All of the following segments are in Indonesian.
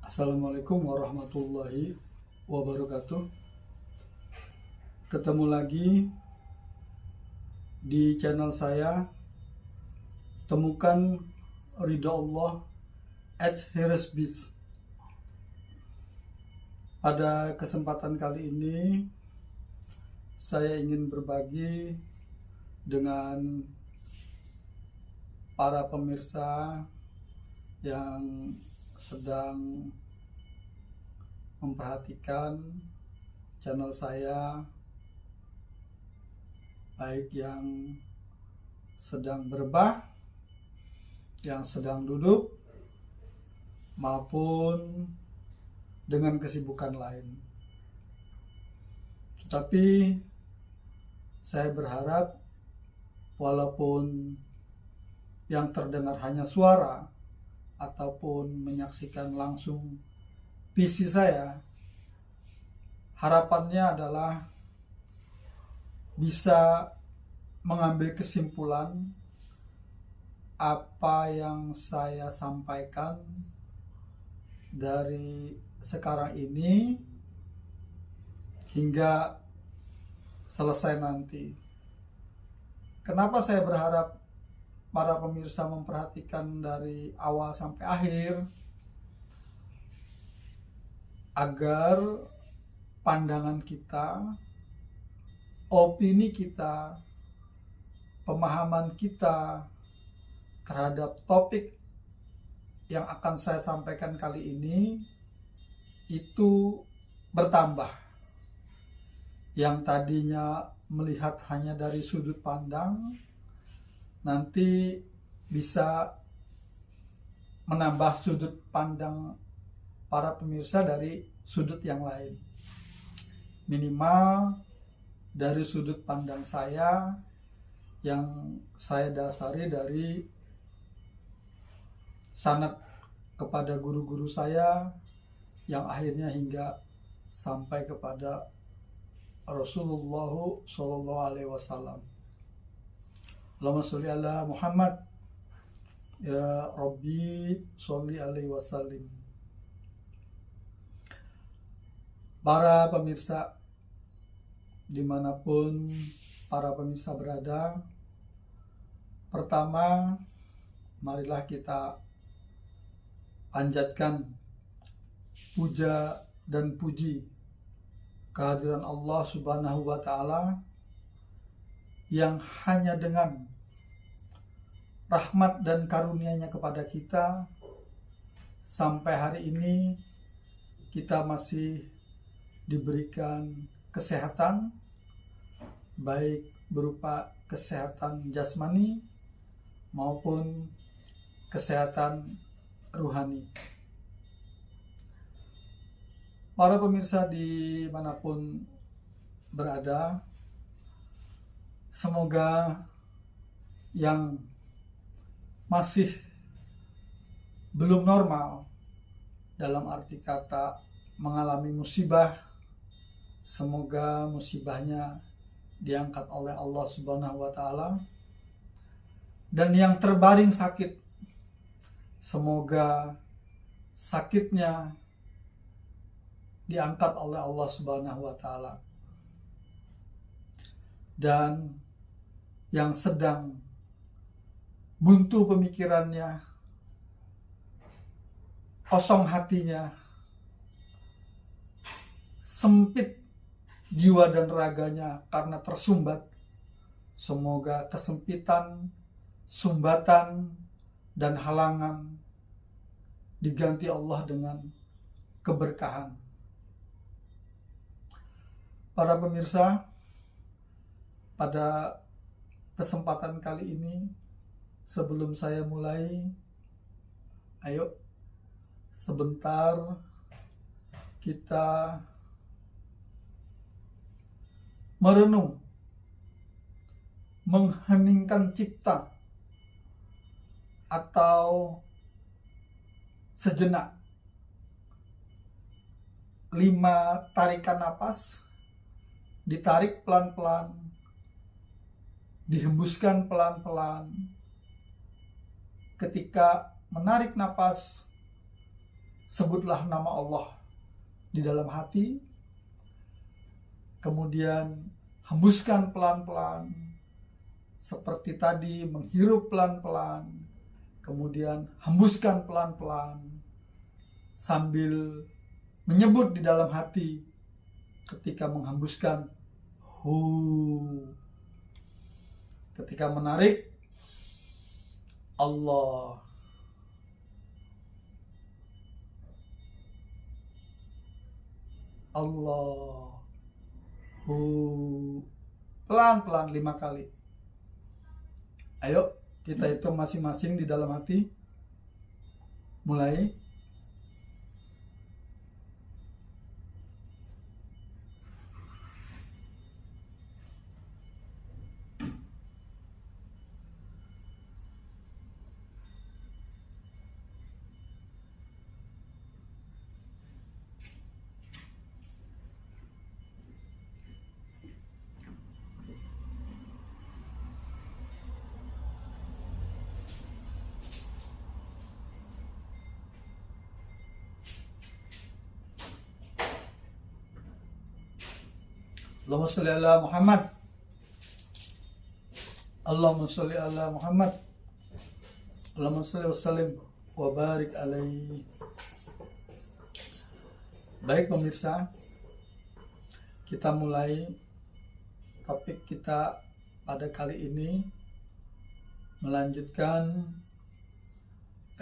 Assalamualaikum warahmatullahi wabarakatuh. Ketemu lagi di channel saya, Temukan Ridha Allah @Heresbis. Pada kesempatan kali ini saya ingin berbagi dengan para pemirsa yang sedang memperhatikan channel saya, baik yang sedang berebah, yang sedang duduk, maupun dengan kesibukan lain. Tetapi saya berharap walaupun yang terdengar hanya suara ataupun menyaksikan langsung visi saya, harapannya adalah bisa mengambil kesimpulan apa yang saya sampaikan dari sekarang ini hingga selesai nanti. Kenapa saya berharap para pemirsa memperhatikan dari awal sampai akhir? Agar pandangan kita, opini kita, pemahaman kita terhadap topik yang akan saya sampaikan kali ini itu bertambah. Yang tadinya melihat hanya dari sudut pandang, nanti bisa menambah sudut pandang para pemirsa dari sudut yang lain. Minimal dari sudut pandang saya yang saya dasari dari sanad kepada guru-guru saya yang akhirnya hingga sampai kepada Rasulullah SAW. Allahumma sholli ala Muhammad, ya Rabbi sholli alaihi wasallim. Para pemirsa, dimanapun para pemirsa berada, pertama, marilah kita panjatkan puja dan puji kehadiran Allah Subhanahu wa Ta'ala yang hanya dengan rahmat dan karunia-Nya kepada kita sampai hari ini kita masih diberikan kesehatan, baik berupa kesehatan jasmani maupun kesehatan ruhani. Para pemirsa dimanapun berada, semoga yang masih belum normal, dalam arti kata mengalami musibah, semoga musibahnya diangkat oleh Allah Subhanahu wa Ta'ala. Dan yang terbaring sakit, semoga sakitnya diangkat oleh Allah Subhanahu wa Ta'ala. Dan yang sedang buntu pemikirannya, kosong hatinya, sempit jiwa dan raganya karena tersumbat, semoga kesempitan, sumbatan, dan halangan diganti Allah dengan keberkahan. Para pemirsa, pada kesempatan kali ini, sebelum saya mulai, ayo sebentar kita merenung, mengheningkan cipta, atau sejenak 5 tarikan napas, ditarik pelan-pelan, dihembuskan pelan-pelan. Ketika menarik napas, sebutlah nama Allah di dalam hati, kemudian hembuskan pelan-pelan, seperti tadi menghirup pelan-pelan, kemudian hembuskan pelan-pelan, sambil menyebut di dalam hati ketika menghembuskan, hu. Ketika menarik, Allah. Allah. Hu. Pelan-pelan 5 kali. Ayo kita hitung masing-masing di dalam hati. Mulai. Allahumma sholli ala Muhammad. Allahumma sholli ala Muhammad. Allahumma sholli wa sallim wa barik alaihi. Baik pemirsa, kita mulai topik kita pada kali ini, melanjutkan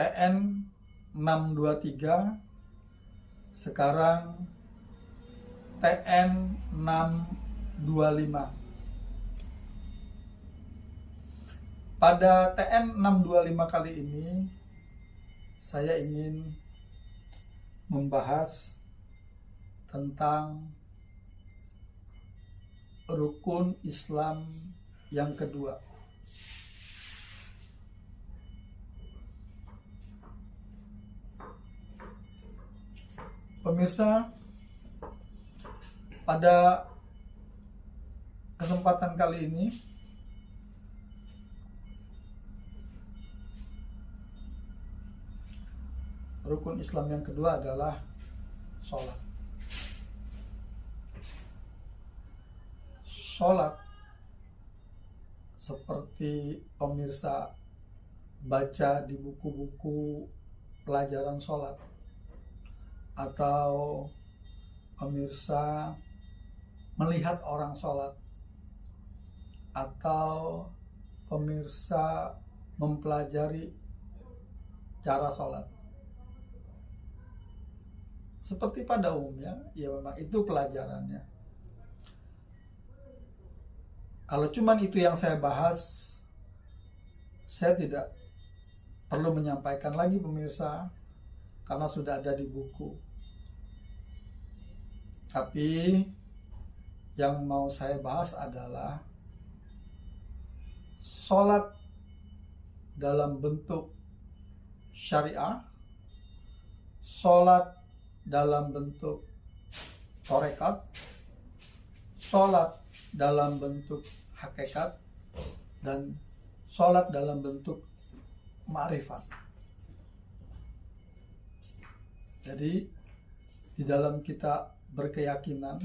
TN 623. Sekarang TN 625. Pada TN 625 kali ini saya ingin membahas tentang rukun Islam yang kedua. Pemirsa, pada kesempatan kali ini rukun Islam yang kedua adalah sholat. Sholat, seperti pemirsa baca di buku-buku pelajaran sholat, atau pemirsa melihat orang sholat, atau pemirsa mempelajari cara sholat. Seperti pada umumnya, ya memang itu pelajarannya. Kalau cuman itu yang saya bahas, saya tidak perlu menyampaikan lagi pemirsa, karena sudah ada di buku. Tapi yang mau saya bahas adalah sholat dalam bentuk syariah, sholat dalam bentuk torekat, sholat dalam bentuk hakikat, dan sholat dalam bentuk ma'rifat. Jadi di dalam kita berkeyakinan,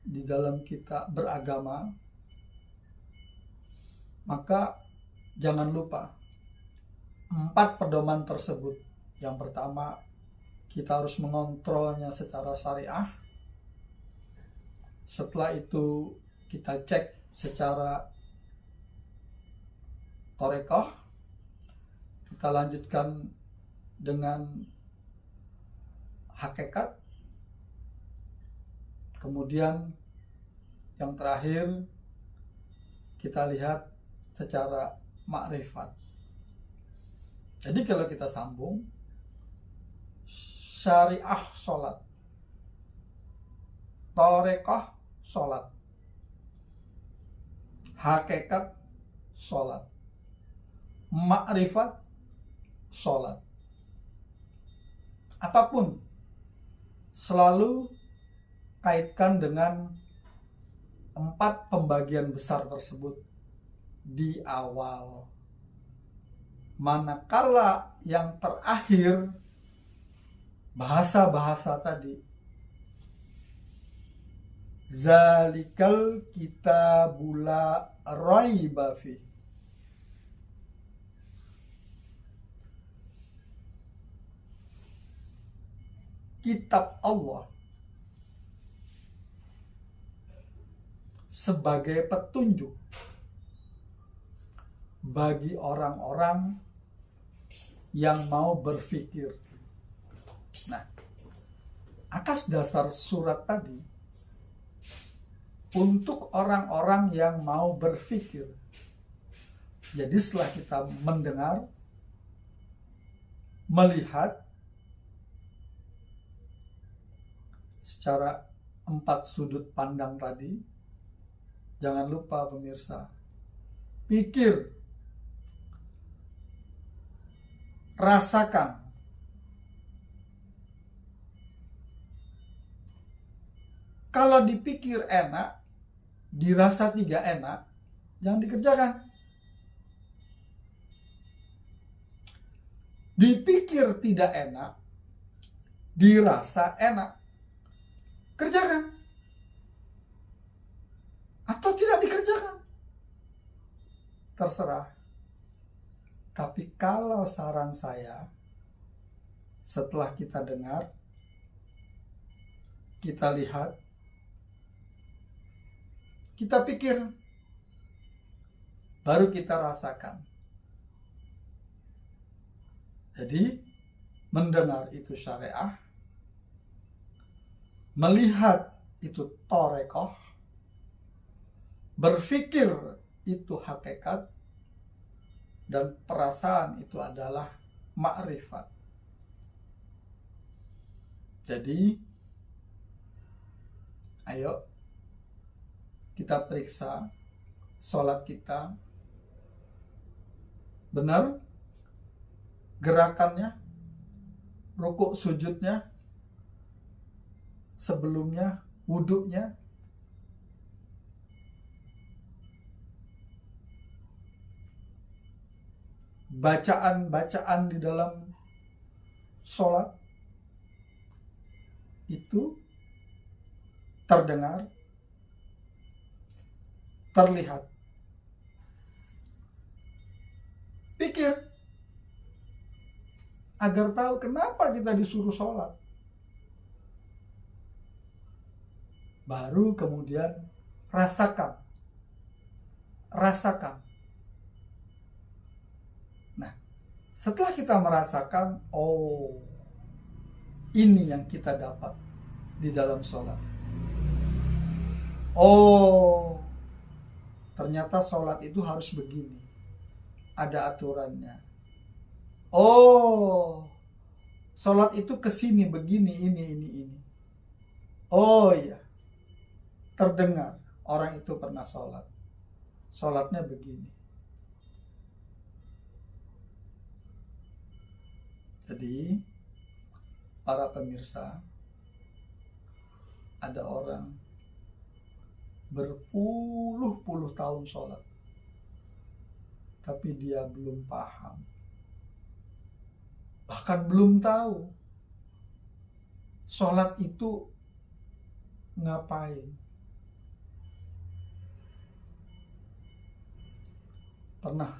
di dalam kita beragama, maka jangan lupa 4 pedoman tersebut. Yang pertama, kita harus mengontrolnya secara syariah. Setelah itu kita cek secara torekoh. Kita lanjutkan dengan hakikat. Kemudian yang terakhir kita lihat secara makrifat. Jadi kalau kita sambung, syariah sholat, torekoh sholat, hakikat sholat, makrifat sholat. Apapun selalu kaitkan dengan 4 pembagian besar tersebut di awal. Manakala yang terakhir bahasa-bahasa tadi. Zalikal kitabula raiba fi. Kitab Allah sebagai petunjuk bagi orang-orang yang mau berpikir. Nah, atas dasar surat tadi, untuk orang-orang yang mau berpikir. Jadi setelah kita mendengar, melihat secara 4 sudut pandang tadi, jangan lupa pemirsa, pikir, rasakan. Kalau dipikir enak, dirasa tidak enak, jangan dikerjakan. Dipikir tidak enak, dirasa enak, kerjakan. Atau tidak dikerjakan, terserah. Tapi kalau saran saya, setelah kita dengar, kita lihat, kita pikir, baru kita rasakan. Jadi, mendengar itu syariah, melihat itu torekoh, berpikir itu hakikat, dan perasaan itu adalah ma'rifat. Jadi, ayo kita periksa sholat kita benar, gerakannya, rukuk sujudnya, sebelumnya, wudhunya, bacaan-bacaan di dalam sholat itu terdengar, terlihat. Pikir agar tahu kenapa kita disuruh sholat. Baru kemudian rasakan. Nah, setelah kita merasakan, oh, ini yang kita dapat di dalam sholat. Oh, ternyata sholat itu harus begini. Ada aturannya. Oh, sholat itu kesini begini, ini. Oh iya, terdengar orang itu pernah sholat. Sholatnya begini. Jadi, para pemirsa, ada orang berpuluh-puluh tahun sholat, tapi dia belum paham, bahkan belum tahu sholat itu ngapain. Pernah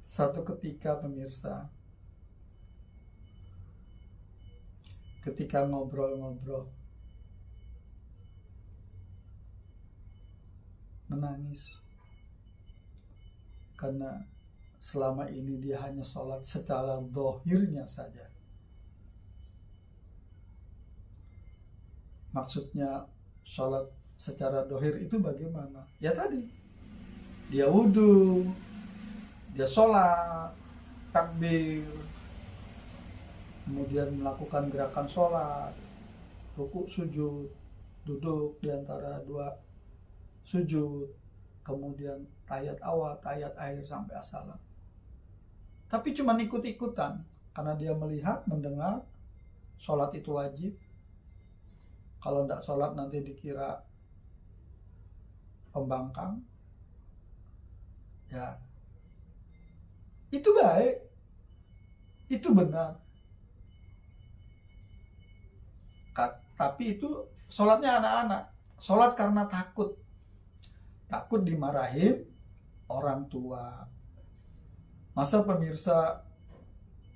satu ketika pemirsa, ketika ngobrol-ngobrol, menangis karena selama ini dia hanya sholat secara zahirnya saja. Maksudnya sholat secara zahir itu bagaimana? Ya tadi, dia wudhu, dia sholat, takbir, kemudian melakukan gerakan sholat, rukuk sujud, duduk di antara dua sujud, kemudian tahiyat awal, tahiyat akhir sampai assalam. Tapi cuma ikut-ikutan karena dia melihat, mendengar sholat itu wajib. Kalau tidak sholat nanti dikira pembangkang. Ya, itu baik, itu benar. Tapi itu sholatnya anak-anak, sholat karena takut dimarahin orang tua. Masa pemirsa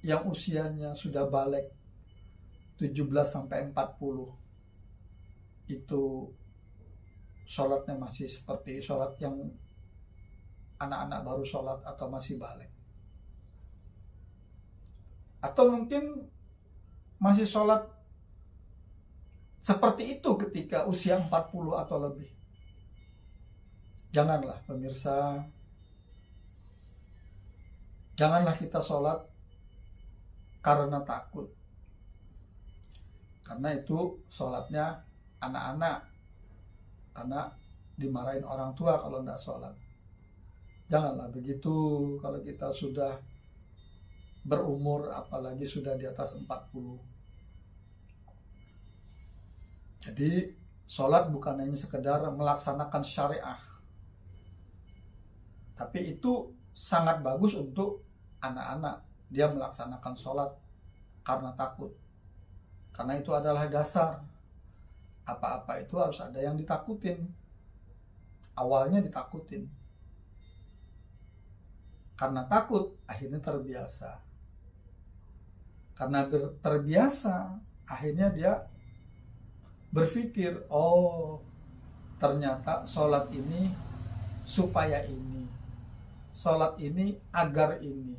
yang usianya sudah balik 17-40 itu sholatnya masih seperti sholat yang anak-anak baru sholat atau masih balik? Atau mungkin masih sholat seperti itu ketika usia 40 atau lebih? Janganlah pemirsa, janganlah kita sholat karena takut. Karena itu sholatnya anak-anak, karena dimarahin orang tua kalau tidak sholat. Janganlah begitu kalau kita sudah berumur, apalagi sudah di atas 40. Jadi sholat bukan hanya sekedar melaksanakan syariah, tapi itu sangat bagus untuk anak-anak. Dia melaksanakan sholat karena takut, karena itu adalah dasar. Apa-apa itu harus ada yang ditakutin. Awalnya ditakutin, karena takut akhirnya terbiasa. Karena terbiasa akhirnya dia berpikir, oh ternyata sholat ini supaya ini, sholat ini agar ini,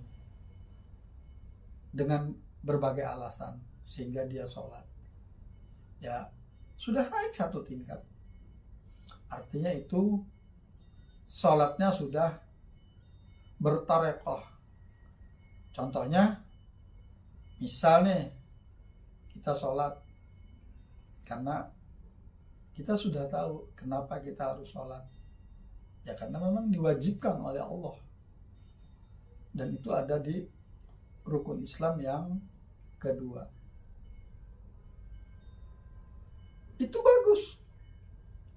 dengan berbagai alasan sehingga dia sholat. Ya sudah naik satu tingkat, artinya itu sholatnya sudah bertarekoh. Contohnya, misalnya kita sholat karena kita sudah tahu kenapa kita harus sholat. Ya karena memang diwajibkan oleh Allah, dan itu ada di rukun Islam yang kedua. Itu bagus,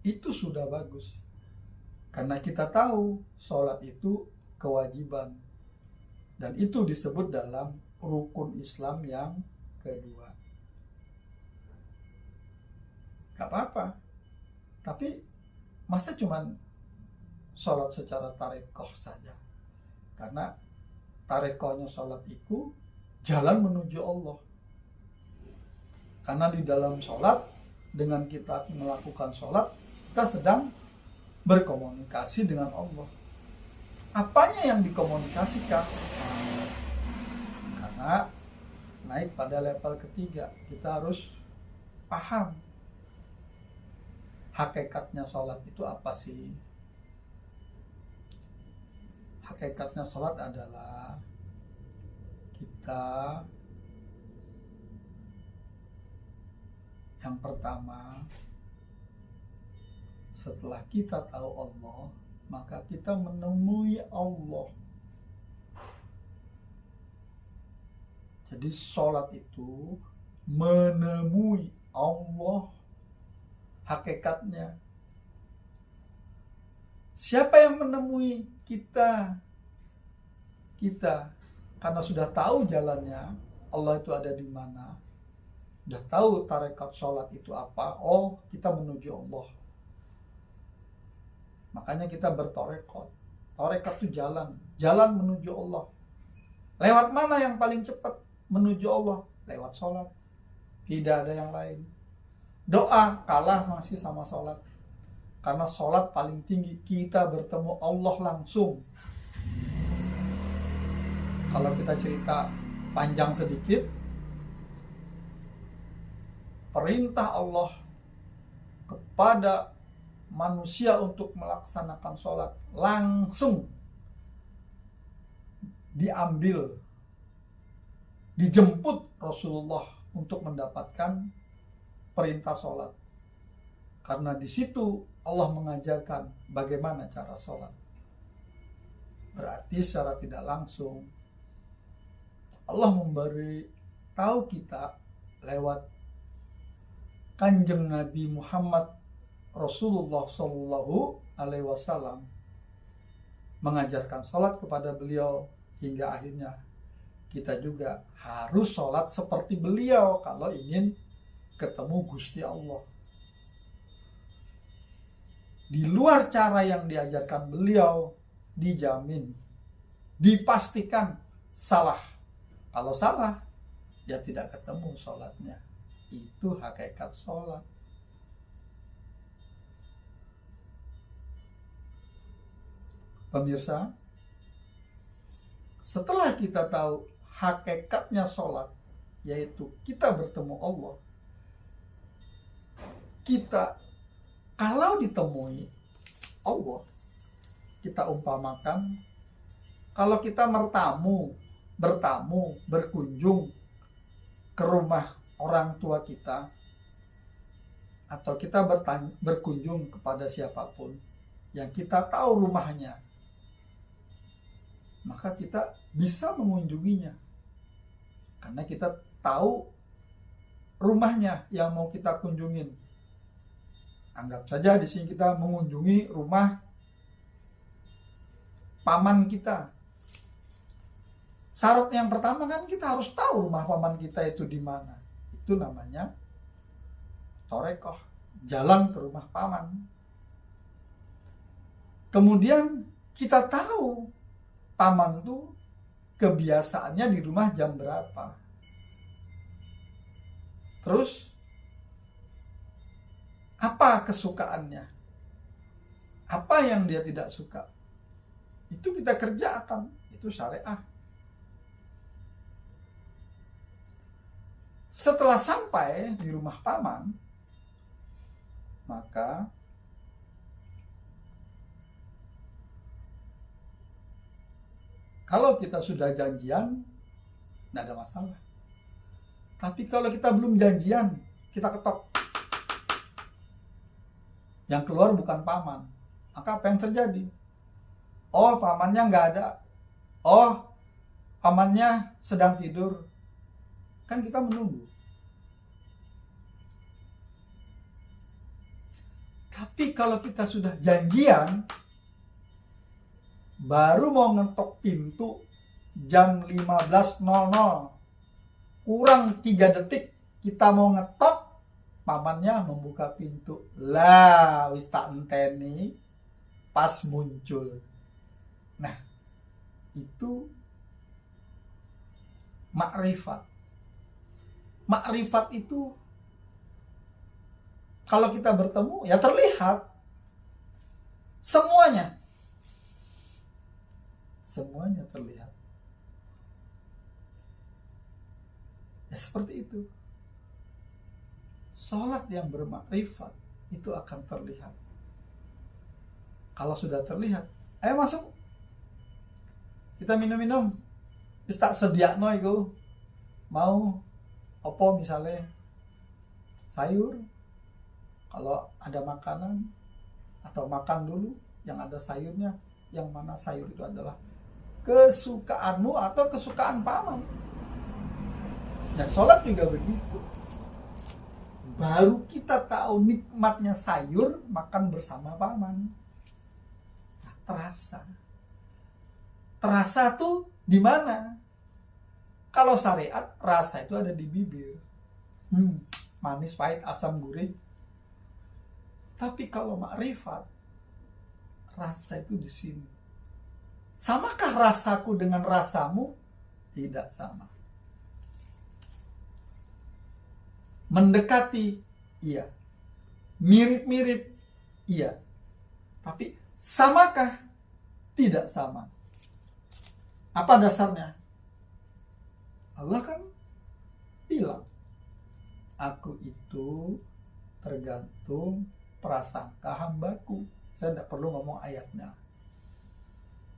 itu sudah bagus, karena kita tahu sholat itu kewajiban, dan itu disebut dalam rukun Islam yang kedua. Gak apa-apa, tapi masa cuman sholat secara tarekoh saja? Karena tarekohnya sholat itu jalan menuju Allah. Karena di dalam sholat, dengan kita melakukan sholat, kita sedang berkomunikasi dengan Allah. Apanya yang dikomunikasikan? Karena naik pada level ketiga, kita harus paham hakikatnya sholat itu apa sih. Hakikatnya sholat adalah kita yang pertama, setelah kita tahu Allah, maka kita menemui Allah. Jadi sholat itu menemui Allah hakikatnya. Siapa yang menemui kita? Kita, karena sudah tahu jalannya, Allah itu ada di mana, sudah tahu tarekat sholat itu apa. Oh, kita menuju Allah. Makanya kita bertorekot. Torekat itu jalan menuju Allah. Lewat mana yang paling cepat menuju Allah? Lewat sholat. Tidak ada yang lain. Doa kalah masih sama sholat. Karena sholat paling tinggi, kita bertemu Allah langsung. Kalau kita cerita panjang sedikit, perintah Allah kepada manusia untuk melaksanakan sholat langsung diambil, dijemput Rasulullah untuk mendapatkan perintah sholat. Karena di situ Allah mengajarkan bagaimana cara sholat. Berarti secara tidak langsung Allah memberi tahu kita lewat Kanjeng Nabi Muhammad Rasulullah Shallallahu Alaihi Wasallam, mengajarkan sholat kepada beliau, hingga akhirnya kita juga harus sholat seperti beliau kalau ingin ketemu Gusti Allah. Di luar cara yang diajarkan beliau, dijamin, dipastikan salah. Kalau salah, ya tidak ketemu sholatnya. Itu hakikat sholat. Pemirsa, setelah kita tahu hakikatnya sholat, yaitu kita bertemu Allah, kita kalau ditemui Allah, kita umpamakan kalau kita bertamu, berkunjung ke rumah orang tua kita, atau kita berkunjung kepada siapapun yang kita tahu rumahnya, maka kita bisa mengunjunginya karena kita tahu rumahnya yang mau kita kunjungin. Anggap saja di sini kita mengunjungi rumah paman kita. Syarat yang pertama kan kita harus tahu rumah paman kita itu di mana. Itu namanya torekoh, jalan ke rumah paman. Kemudian kita tahu paman itu kebiasaannya di rumah jam berapa. Terus apa kesukaannya? Apa yang dia tidak suka? Itu kita kerjakan. Itu syariah. Setelah sampai di rumah paman, maka kalau kita sudah janjian, tidak ada masalah. Tapi kalau kita belum janjian, kita ketok. Yang keluar bukan paman. Maka apa yang terjadi? Oh, pamannya nggak ada. Oh, pamannya sedang tidur. Kan kita menunggu. Tapi kalau kita sudah janjian, baru mau ngetok pintu jam 15.00, kurang 3 detik kita mau ngetok, pamannya membuka pintu. Lah, wis tak enteni pas muncul. Nah, itu makrifat. Makrifat itu kalau kita bertemu ya terlihat semuanya. Semuanya terlihat. Ya seperti itu. Sholat yang bermakrifat itu akan terlihat. Kalau sudah terlihat, ayo masuk. Kita minum-minum. Wis tak sediakno iku. Mau apa misalnya sayur. Kalau ada makanan atau makan dulu yang ada sayurnya, yang mana sayur itu adalah kesukaanmu atau kesukaan paman. Dan sholat juga begitu. Baru kita tahu nikmatnya sayur makan bersama paman. Nah, terasa. Terasa tuh di mana? Kalau syariat, rasa itu ada di bibir. Manis, pahit, asam, gurih. Tapi kalau makrifat, rasa itu di sini. Samakah rasaku dengan rasamu? Tidak sama. Mendekati, iya. Mirip-mirip, iya. Tapi samakah? Tidak sama. Apa dasarnya? Allah kan bilang, aku itu tergantung prasangka hambaku. Saya tidak perlu ngomong ayatnya.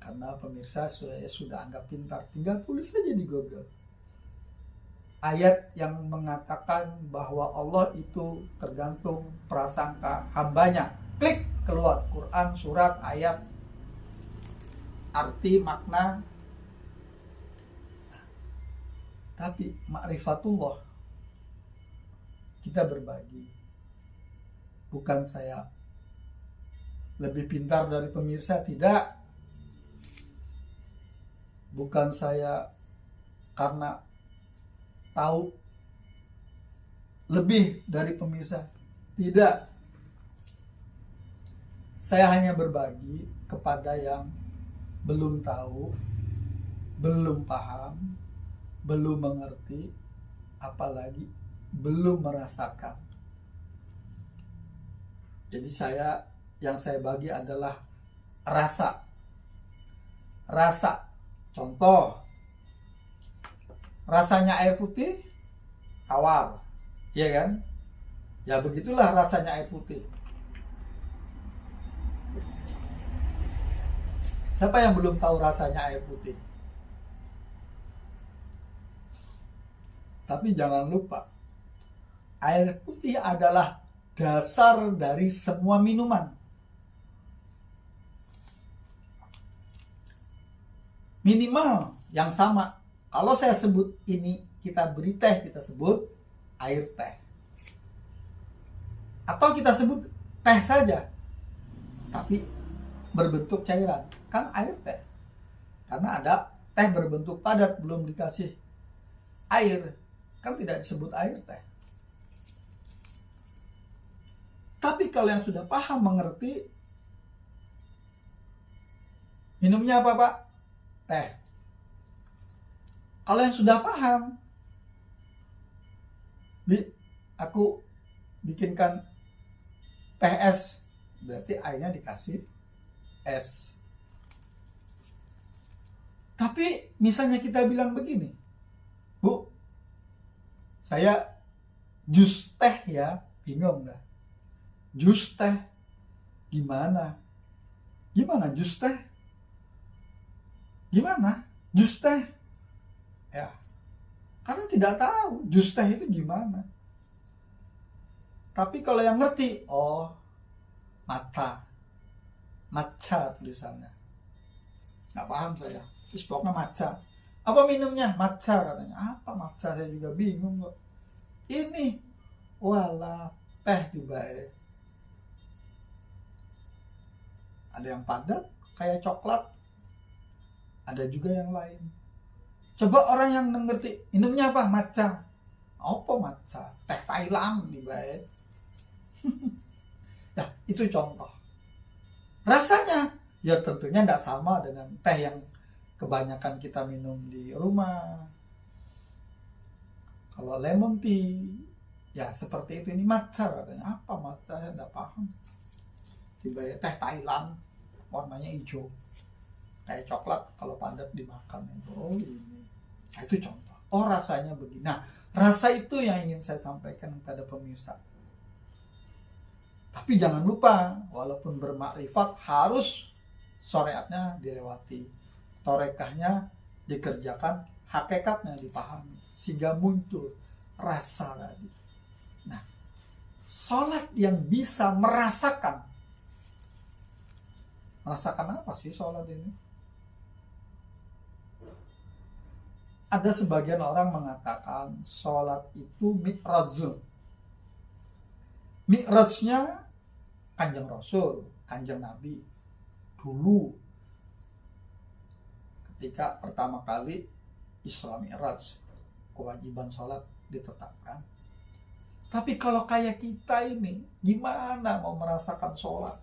Karena pemirsa saya sudah anggap pintar. Tinggal tulis saja di Google. Ayat yang mengatakan bahwa Allah itu tergantung prasangka hambanya. Klik, keluar. Quran, surat, ayat. Arti, makna. Tapi ma'rifatullah, kita berbagi. Bukan saya lebih pintar dari pemirsa, tidak. Bukan saya karena tahu lebih dari pemisah. Tidak. Saya hanya berbagi kepada yang belum tahu, belum paham, belum mengerti, apalagi belum merasakan. Jadi yang saya bagi adalah rasa. Rasa. Contoh, rasanya air putih tawar, ya kan? Ya begitulah rasanya air putih. Siapa yang belum tahu rasanya air putih? Tapi jangan lupa, air putih adalah dasar dari semua minuman. Minimal yang sama. Kalau saya sebut ini, kita beri teh, kita sebut air teh. Atau kita sebut teh saja, tapi berbentuk cairan. Kan air teh. Karena ada teh berbentuk padat, belum dikasih air. Kan tidak disebut air teh. Tapi kalau yang sudah paham, mengerti, minumnya apa, Pak? Teh. Kalau yang sudah paham, aku bikinkan teh es, berarti airnya dikasih es. Tapi misalnya kita bilang begini, Bu, saya jus teh ya, bingung dah. Jus teh gimana? Gimana jus teh? Gimana jus teh? Ya, karena tidak tahu jus teh itu gimana. Tapi kalau yang ngerti, oh, matcha tulisannya. Nggak paham saya. Terus pokoknya matcha. Apa minumnya? Matcha katanya. Apa matcha? Saya juga bingung kok. Ini, walah, teh juga ya. Ada yang padat, kayak coklat. Ada juga yang lain. Coba orang yang mengerti, minumnya apa? Matcha. Apa matcha? Teh Thailand dibae. Ya, itu contoh. Rasanya, ya tentunya tidak sama dengan teh yang kebanyakan kita minum di rumah. Kalau lemon tea, ya seperti itu. Ini matcha katanya. Apa matcha? Saya tidak paham. Dibae teh Thailand, warnanya hijau. Kayak coklat, kalau padat dimakan. Oh ini. Nah, itu contoh. Oh rasanya begini. Nah, rasa itu yang ingin saya sampaikan kepada pemirsa. Tapi jangan lupa, walaupun bermakrifat harus syariatnya dilewati, torekahnya dikerjakan, hakikatnya dipahami, sehingga muncul rasa tadi. Nah, sholat yang bisa merasakan apa sih sholat ini? Ada sebagian orang mengatakan sholat itu mi'rajul. Mi'rajnya Kanjeng Rasul, Kanjeng Nabi. Dulu ketika pertama kali Isra Mi'raj, kewajiban sholat ditetapkan. Tapi kalau kayak kita ini, gimana mau merasakan sholat?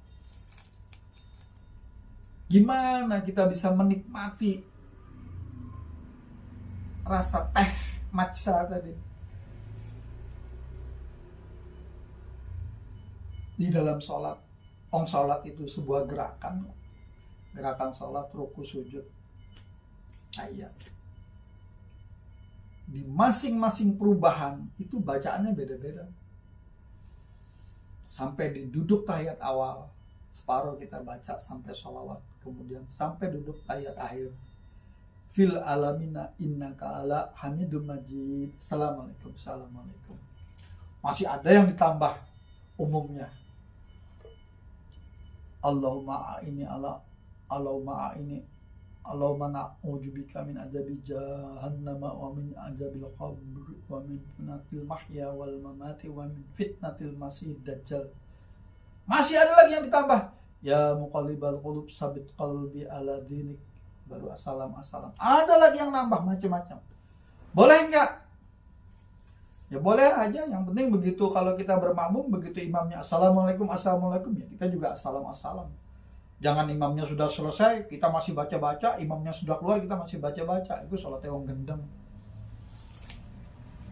Gimana kita bisa menikmati rasa teh matcha tadi di dalam sholat? Sholat itu sebuah gerakan sholat, ruku, sujud, ayat. Di masing-masing perubahan itu bacaannya beda-beda. Sampai di duduk tahiyat awal, separuh kita baca sampai sholawat, kemudian sampai duduk tahiyat akhir, fil alamina innaka ala hamidum majid, assalamualaikum. Masih ada yang ditambah umumnya, Allahumma na'udzubika min adzabi jahannam wa min adzabil qabr wa min fitnatil mahya wal mamati wa min fitnatil masih dajjal. Masih ada lagi yang ditambah, ya muqallibal qulub sabit qalbi ala dinik, baru assalam. Ada lagi yang nambah macam-macam. Boleh enggak Ya boleh aja, yang penting begitu kalau kita bermakmum, begitu imamnya assalamualaikum, assalamualaikum, ya kita juga assalam. Jangan imamnya sudah selesai, kita masih baca-baca, imamnya sudah keluar, kita masih baca-baca. Itu sholatnya wong gendeng.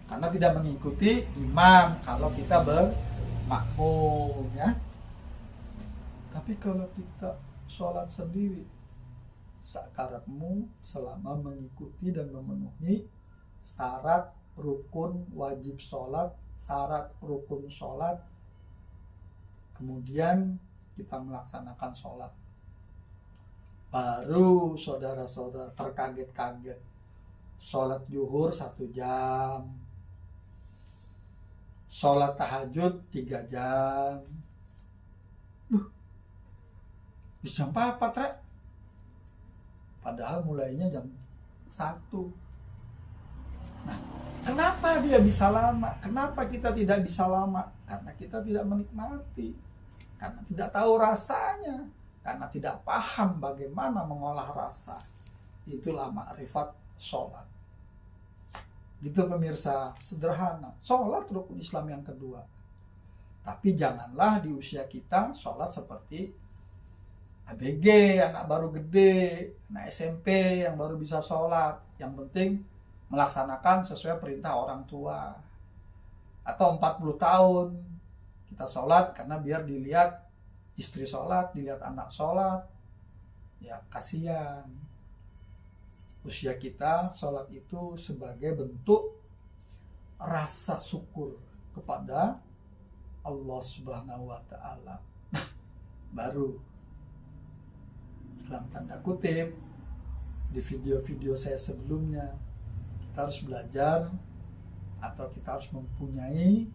Karena tidak mengikuti imam kalau kita bermakmum, ya. Tapi kalau kita sholat sendiri, sakaratmu selama mengikuti dan memenuhi syarat rukun wajib sholat, syarat rukun sholat, kemudian kita melaksanakan sholat. Baru saudara-saudara terkaget-kaget, sholat zuhur 1 jam, sholat tahajud 3 jam. Jam 4, Rek. Padahal mulainya jam 1. Nah, kenapa dia bisa lama? Kenapa kita tidak bisa lama? Karena kita tidak menikmati. Karena tidak tahu rasanya. Karena tidak paham bagaimana mengolah rasa. Itulah ma'rifat sholat. Gitu pemirsa, sederhana. Sholat rukun Islam yang kedua. Tapi janganlah di usia kita sholat seperti ABG, anak baru gede, anak SMP yang baru bisa sholat. Yang penting melaksanakan sesuai perintah orang tua. Atau 40 tahun kita sholat karena biar dilihat istri sholat, dilihat anak sholat. Ya kasihan. Usia kita sholat itu sebagai bentuk rasa syukur kepada Allah Subhanahu wa Ta'ala. Baru dalam tanda kutip di video-video saya sebelumnya, kita harus belajar atau kita harus mempunyai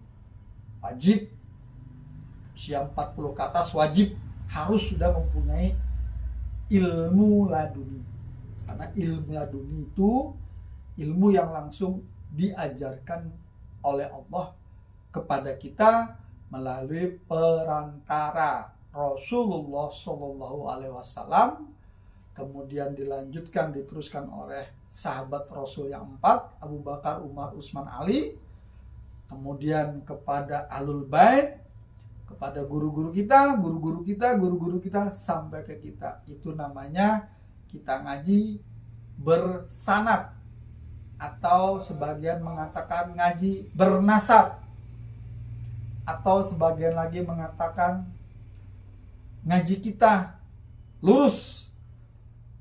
wajib usia 40 ke atas, wajib harus sudah mempunyai ilmu laduni. Karena ilmu laduni itu ilmu yang langsung diajarkan oleh Allah kepada kita melalui perantara Rasulullah Shallallahu Alaihi Wasallam, kemudian dilanjutkan diteruskan oleh sahabat Rasul yang 4, Abu Bakar, Umar, Utsman, Ali, kemudian kepada Ahlul Bait, kepada guru-guru kita sampai ke kita. Itu namanya kita ngaji bersanad, atau sebagian mengatakan ngaji bernasab, atau sebagian lagi mengatakan ngaji kita lurus,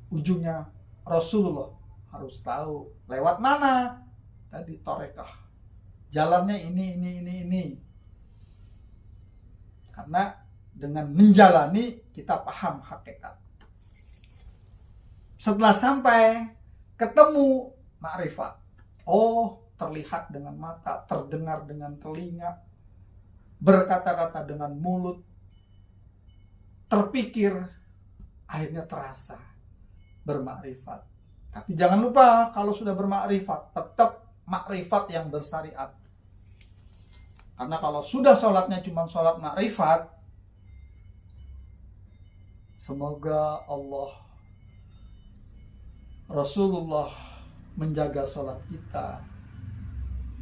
ujungnya Rasulullah. Harus tahu lewat mana tadi torekah, jalannya ini. Karena dengan menjalani kita paham hakikat. Setelah sampai ketemu ma'rifat, oh terlihat dengan mata, terdengar dengan telinga, berkata-kata dengan mulut, terpikir, akhirnya terasa bermakrifat. Tapi jangan lupa, kalau sudah bermakrifat, tetap makrifat yang bersyariat. Karena kalau sudah sholatnya cuma sholat makrifat, semoga Allah, Rasulullah menjaga sholat kita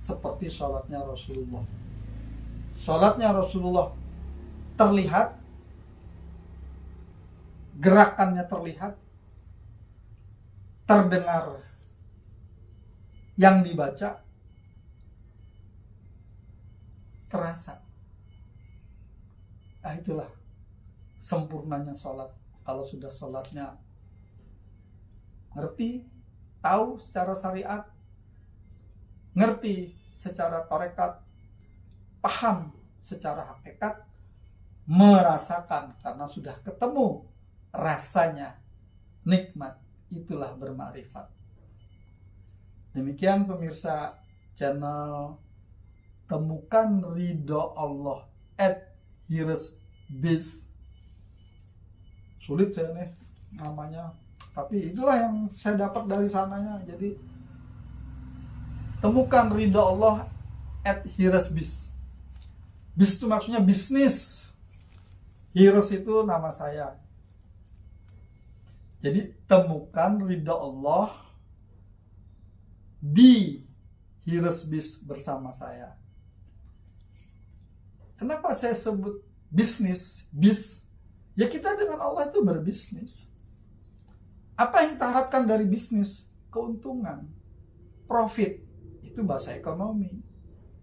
seperti sholatnya Rasulullah. Sholatnya Rasulullah terlihat, gerakannya terlihat, terdengar yang dibaca, terasa. Nah itulah sempurnanya sholat. Kalau sudah sholatnya ngerti, tahu secara syariat, ngerti secara tarekat, paham secara hakikat, merasakan karena sudah ketemu rasanya, nikmat, itulah bermakrifat. Demikian pemirsa channel Temukan Ridho Allah @hiresbiz. Sulit saya nih namanya, tapi itulah yang saya dapat dari sananya. Jadi Temukan Ridho Allah @hiresbiz. Biz itu maksudnya bisnis. Hires itu nama saya. Jadi temukan ridha Allah di hiris bis bersama saya. Kenapa saya sebut bisnis, bis? Ya kita dengan Allah itu berbisnis. Apa yang kita harapkan dari bisnis? Keuntungan, profit. Itu bahasa ekonomi.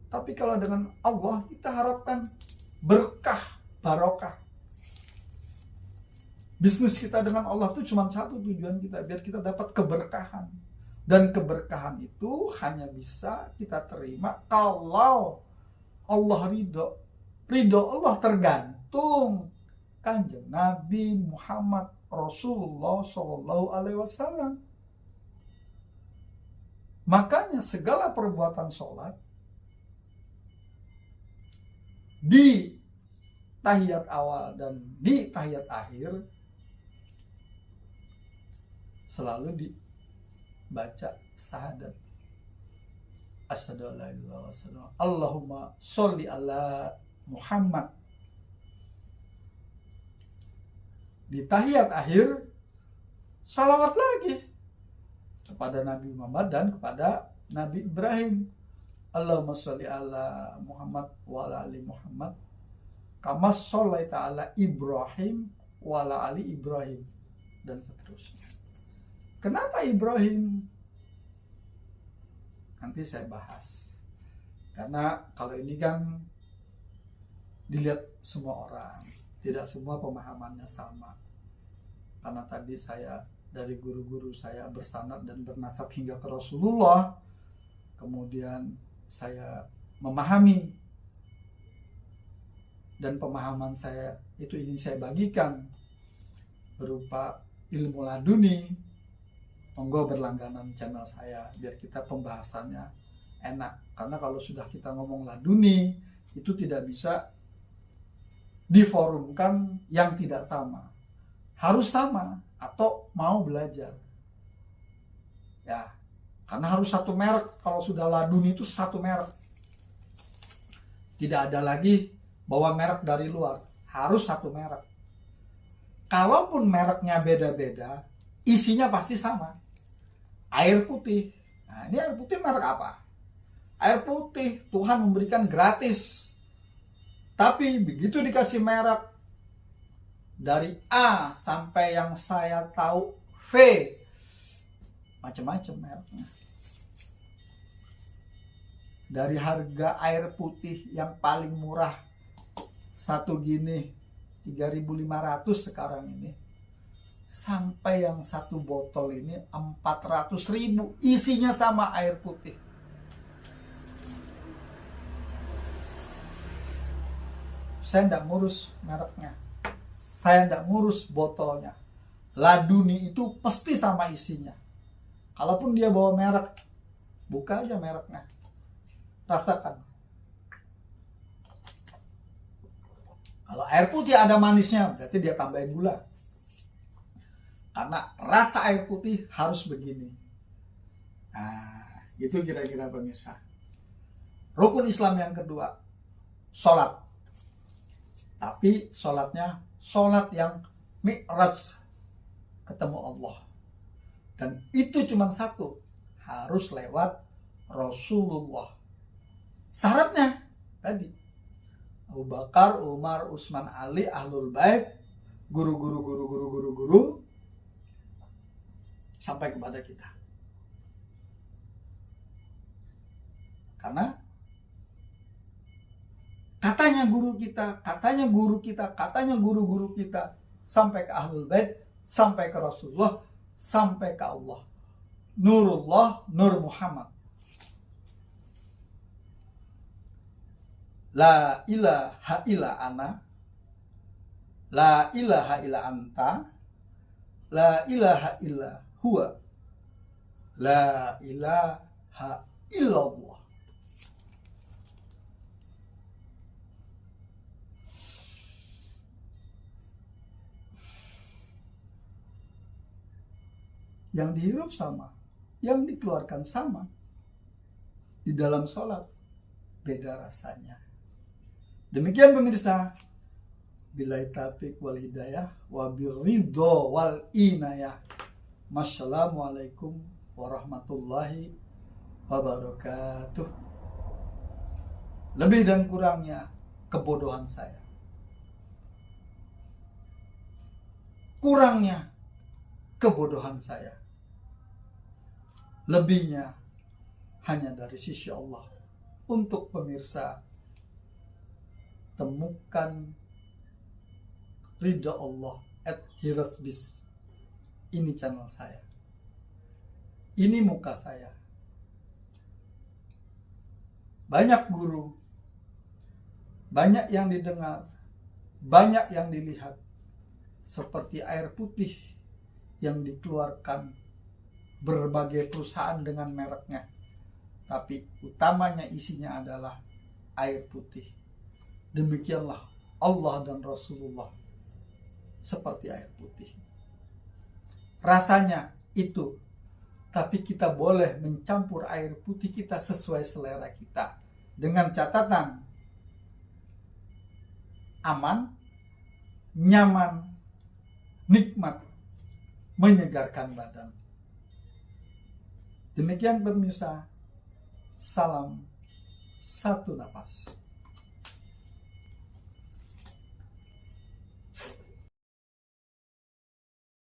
Tapi kalau dengan Allah kita harapkan berkah, barokah. Bisnis kita dengan Allah itu cuma satu tujuan kita, biar kita dapat keberkahan. Dan keberkahan itu hanya bisa kita terima kalau Allah ridho. Ridho Allah tergantung Kanjeng Nabi Muhammad Rasulullah Shallallahu Alaihi Wasallam. Makanya segala perbuatan sholat di tahiyat awal dan di tahiyat akhir selalu dibaca syahadat. Asyhadu an la ilaha illallah. Allahumma sholli ala Muhammad. Di tahiyat akhir salawat lagi kepada Nabi Muhammad dan kepada Nabi Ibrahim. Allahumma sholli ala Muhammad wa ala ali Muhammad kama shallaita ala Ibrahim wa ala ali Ibrahim, dan seterusnya. Kenapa Ibrahim? Nanti saya bahas. Karena kalau ini kan dilihat semua orang, tidak semua pemahamannya sama. Karena tadi saya dari guru-guru saya bersanad dan bernasab hingga ke Rasulullah, kemudian saya memahami, dan pemahaman saya itu ingin saya bagikan berupa ilmu laduni. Monggo berlangganan channel saya biar kita pembahasannya enak. Karena kalau sudah kita ngomong laduni, itu tidak bisa diforumkan yang tidak sama. Harus sama atau mau belajar. Ya, karena harus satu merek. Kalau sudah laduni itu satu merek. Tidak ada lagi bawa merek dari luar. Harus satu merek. Kalaupun mereknya beda-beda, isinya pasti sama. Air putih. Nah, ini air putih merek apa? Air putih Tuhan memberikan gratis. Tapi begitu dikasih merek dari A sampai yang saya tahu V, macam-macam mereknya. Dari harga air putih yang paling murah satu gini 3.500 sekarang ini, sampai yang satu botol ini 400.000, isinya sama air putih. Saya tidak ngurus mereknya, saya tidak ngurus botolnya. Laduni itu pasti sama isinya. Kalaupun dia bawa merek, buka aja mereknya, rasakan. Kalau air putih ada manisnya, berarti dia tambahin gula. Karena rasa air putih harus begini. Nah, itu kira-kira pemirsa. Rukun Islam yang kedua, sholat. Tapi sholatnya sholat yang mi'raj, ketemu Allah. Dan itu cuma satu, harus lewat Rasulullah. Syaratnya tadi, Abu Bakar, Umar, Utsman, Ali, Ahlul Bait, guru-guru sampai kepada kita. Karena katanya guru kita, sampai ke Ahlul Bait, sampai ke Rasulullah, sampai ke Allah. Nurullah, Nur Muhammad. La ilaha illa ana, la ilaha illa anta, la ilaha illa huwa, la ilaha illallah. Yang dihirup sama, yang dikeluarkan sama. Di dalam sholat beda rasanya. Demikian pemirsa. Billahi taufiq wal hidayah wa birridho wal inayah. Wassalamualaikum warahmatullahi wabarakatuh. Lebih dan kurangnya kebodohan saya. Kurangnya kebodohan saya. Lebihnya hanya dari sisi Allah. Untuk pemirsa, temukan ridha Allah @hirasbis. Ini channel saya. Ini muka saya. Banyak guru, banyak yang didengar, banyak yang dilihat, seperti air putih yang dikeluarkan berbagai perusahaan dengan mereknya, tapi utamanya isinya adalah air putih. Demikianlah Allah dan Rasulullah seperti air putih. Rasanya itu, tapi kita boleh mencampur air putih kita sesuai selera kita, dengan catatan aman, nyaman, nikmat, menyegarkan badan. Demikian pemirsa, salam satu nafas.